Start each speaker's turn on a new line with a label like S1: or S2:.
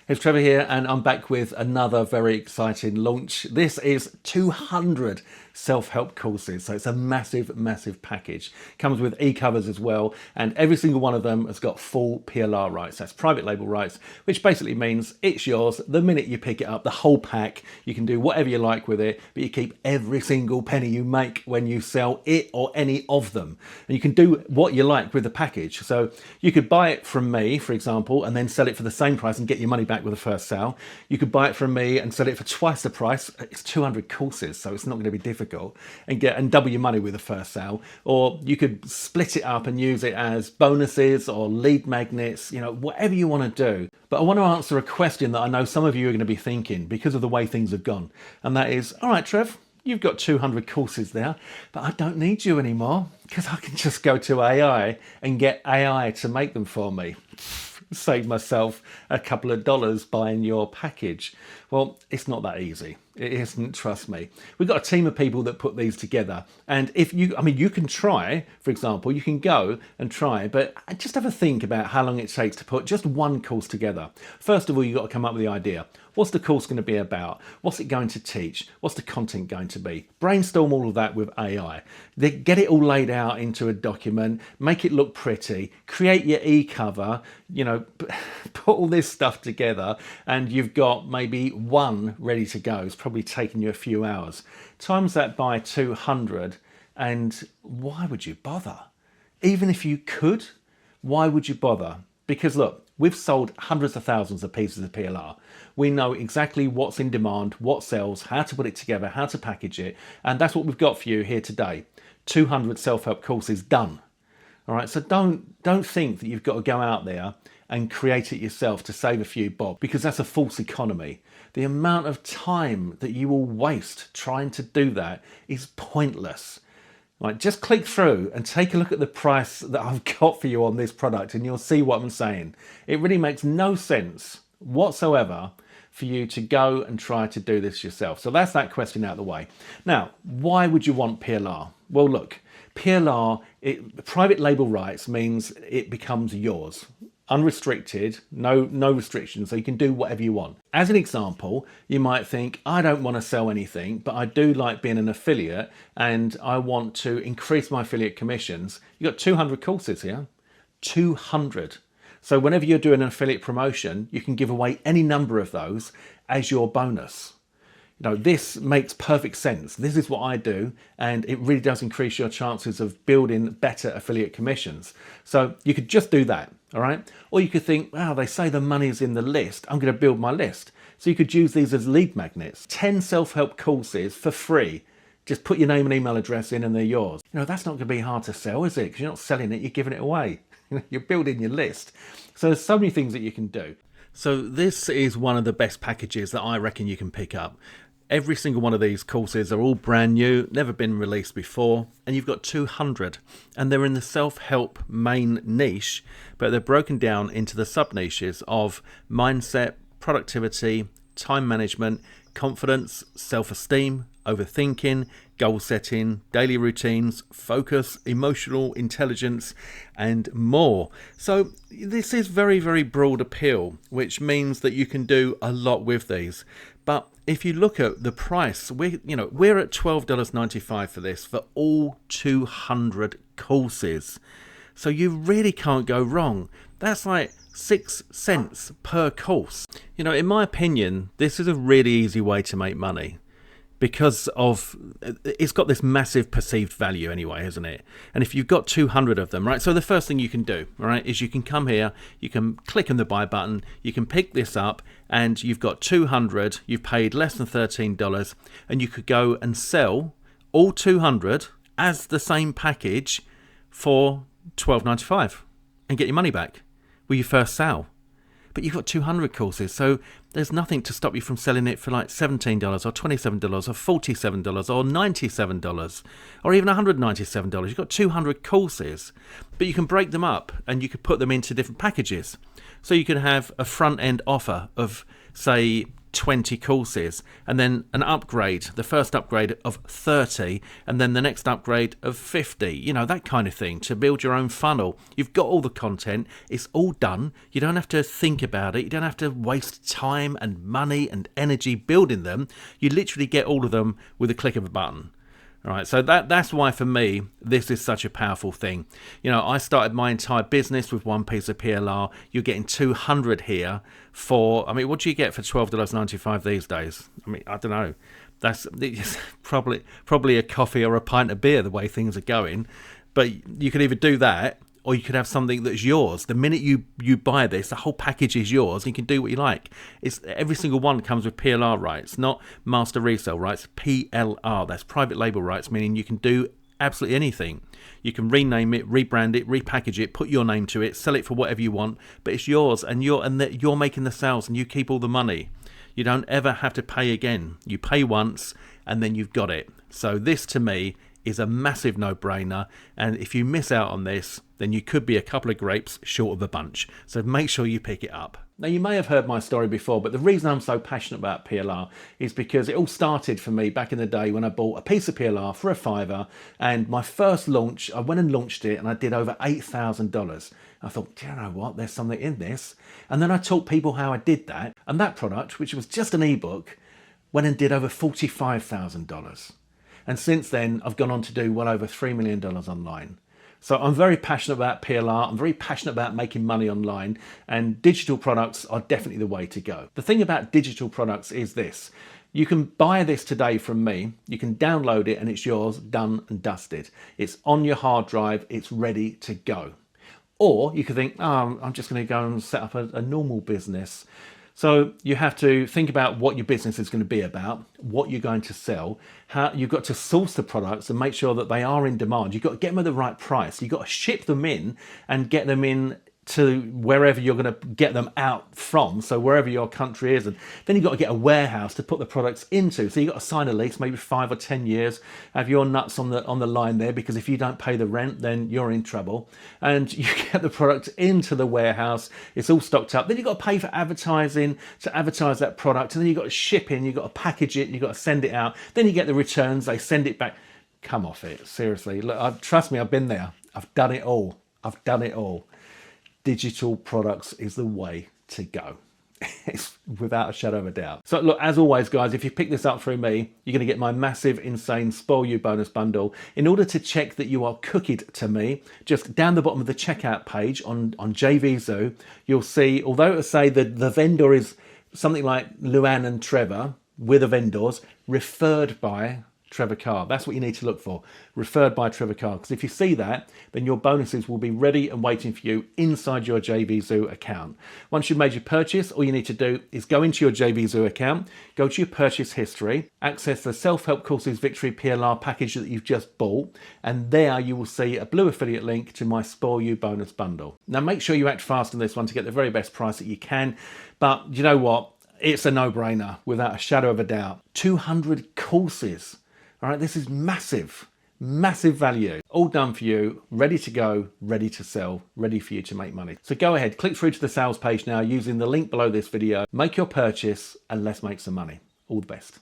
S1: It's Trevor here, and I'm back with another very exciting launch. This is 200 self-help courses, so it's a massive, massive package. Comes with e-covers as well, and every single one of them has got full PLR rights. That's private label rights, which basically means it's yours the minute you pick it up. The whole pack, you can do whatever you like with it, but you keep every single penny you make when you sell it or any of them. And you can do what you like with the package. So you could buy it from me, for example, and then sell it for the same price and get your money back with the first sale. You could buy it from me and sell it for twice the price. It's 200 courses, so it's not going to be difficult, and double your money with the first sale. Or you could split it up and use it as bonuses or lead magnets, whatever you want to do. But I want to answer a question that I know some of you are going to be thinking because of the way things have gone. And that is, all right, Trev, you've got 200 courses there, but I don't need you anymore because I can just go to AI and get AI to make them for me. Save myself a couple of dollars buying your package. Well, it's not that easy. It isn't, trust me. We've got a team of people that put these together. And you can try, for example, you can go and try, but just have a think about how long it takes to put just one course together. First of all, you've got to come up with the idea. What's the course going to be about? What's it going to teach? What's the content going to be? Brainstorm all of that with AI. Get it all laid out into a document, make it look pretty, create your e-cover, put all this stuff together, and you've got maybe one ready to go. It's probably taken you a few hours. Times that by 200, and why would you bother? Even if you could, why would you bother? Because look, we've sold hundreds of thousands of pieces of PLR. We know exactly what's in demand, what sells, how to put it together, how to package it. And that's what we've got for you here today. 200 self-help courses done. All right, so don't think that you've got to go out there and create it yourself to save a few bob, because that's a false economy. The amount of time that you will waste trying to do that is pointless. Right, just click through and take a look at the price that I've got for you on this product and you'll see what I'm saying. It really makes no sense whatsoever for you to go and try to do this yourself. So that's that question out of the way. Now, why would you want PLR? Well, look, PLR, private label rights means it becomes yours. Unrestricted, no restrictions, so you can do whatever you want. As an example, you might think, I don't want to sell anything, but I do like being an affiliate and I want to increase my affiliate commissions. You've got 200 courses here, 200. So whenever you're doing an affiliate promotion, you can give away any number of those as your bonus. This makes perfect sense. This is what I do, and it really does increase your chances of building better affiliate commissions. So you could just do that, all right? Or you could think, wow, they say the money is in the list. I'm going to build my list. So you could use these as lead magnets. 10 self-help courses for free. Just put your name and email address in and they're yours. That's not going to be hard to sell, is it? Because you're not selling it, you're giving it away. You're building your list. So there's so many things that you can do. So this is one of the best packages that I reckon you can pick up. Every single one of these courses are all brand new, never been released before, and you've got 200. And they're in the self-help main niche, but they're broken down into the sub-niches of mindset, productivity, time management, confidence, self-esteem, overthinking, goal setting, daily routines, focus, emotional intelligence, and more. So this is very, very broad appeal, which means that you can do a lot with these. But if you look at the price, we're at $12.95 for this for all 200 courses. So you really can't go wrong. That's like 6 cents per course. In my opinion, this is a really easy way to make money because it's got this massive perceived value anyway, isn't it? And if you've got 200 of them, right? So the first thing you can do, right, is you can come here, you can click on the buy button, you can pick this up, and you've got 200, you've paid less than $13, and you could go and sell all 200 as the same package for $12.95 and get your money back with your first sale. But you've got 200 courses, so there's nothing to stop you from selling it for like $17 or $27 or $47 or $97 or even $197. You've got 200 courses, but you can break them up and you could put them into different packages. So you could have a front end offer of say 20 courses, and then an upgrade, the first upgrade of 30, and then the next upgrade of 50, you know, that kind of thing, to build your own funnel. You've got all the content, it's all done. You don't have to think about it. You don't have to waste time and money and energy building them. You literally get all of them with a click of a button. All right, so that's why for me this is such a powerful thing. You know, I started my entire business with one piece of PLR. You're getting 200 here for, I mean, what do you get for $12.95 these days? I mean, I don't know. That's probably a coffee or a pint of beer the way things are going. But you could either do that, or you could have something that's yours. The minute you buy this, the whole package is yours. And you can do what you like. It's every single one comes with PLR rights, not master resale rights. PLR, that's private label rights, meaning you can do absolutely anything. You can rename it, rebrand it, repackage it, put your name to it, sell it for whatever you want. But it's yours, and you're making the sales, and you keep all the money. You don't ever have to pay again. You pay once, and then you've got it. So this, to me, is a massive no-brainer, and if you miss out on this, then you could be a couple of grapes short of a bunch. So make sure you pick it up. Now, you may have heard my story before, but the reason I'm so passionate about PLR is because it all started for me back in the day when I bought a piece of PLR for a $5, and my first launch, I went and launched it and I did over $8,000. I thought, do you know what, there's something in this. And then I taught people how I did that, and that product, which was just an ebook, went and did over $45,000. And since then, I've gone on to do well over $3 million online. So I'm very passionate about PLR. I'm very passionate about making money online, and digital products are definitely the way to go. The thing about digital products is this. You can buy this today from me. You can download it and it's yours, done and dusted. It's on your hard drive. It's ready to go. Or you could think, oh, I'm just going to go and set up a normal business. So you have to think about what your business is going to be about, what you're going to sell, how you've got to source the products and make sure that they are in demand. You've got to get them at the right price. You've got to ship them in and get them in to wherever you're going to get them out from, so wherever your country is, and then you've got to get a warehouse to put the products into. So you've got to sign a lease, maybe 5 or 10 years, have your nuts on the line there, because if you don't pay the rent, then you're in trouble. And you get the product into the warehouse, it's all stocked up. Then you've got to pay for advertising to advertise that product, and then you've got to ship in, you've got to package it, you've got to send it out. Then you get the returns, they send it back. Come off it, seriously. Look, trust me, I've been there. I've done it all. I've done it all. Digital products is the way to go. It's without a shadow of a doubt. So look, as always, guys, if you pick this up through me, you're going to get my massive, insane Spoil You bonus bundle. In order to check that you are cookied to me, just down the bottom of the checkout page on JVZoo, you'll see, although it'll say that the vendor is something like Luann and Trevor, we're the vendors, referred by Trevor Carr. That's what you need to look for. Referred by Trevor Carr. Because if you see that, then your bonuses will be ready and waiting for you inside your JVZoo account. Once you've made your purchase, all you need to do is go into your JVZoo account, go to your purchase history, access the Self-Help Courses Victory PLR package that you've just bought, and there you will see a blue affiliate link to my Spoil You bonus bundle. Now make sure you act fast on this one to get the very best price that you can. But you know what? It's a no-brainer without a shadow of a doubt. 200 courses. All right, this is massive, massive value. All done for you, ready to go, ready to sell, ready for you to make money. So go ahead, click through to the sales page now using the link below this video, make your purchase, and let's make some money. All the best.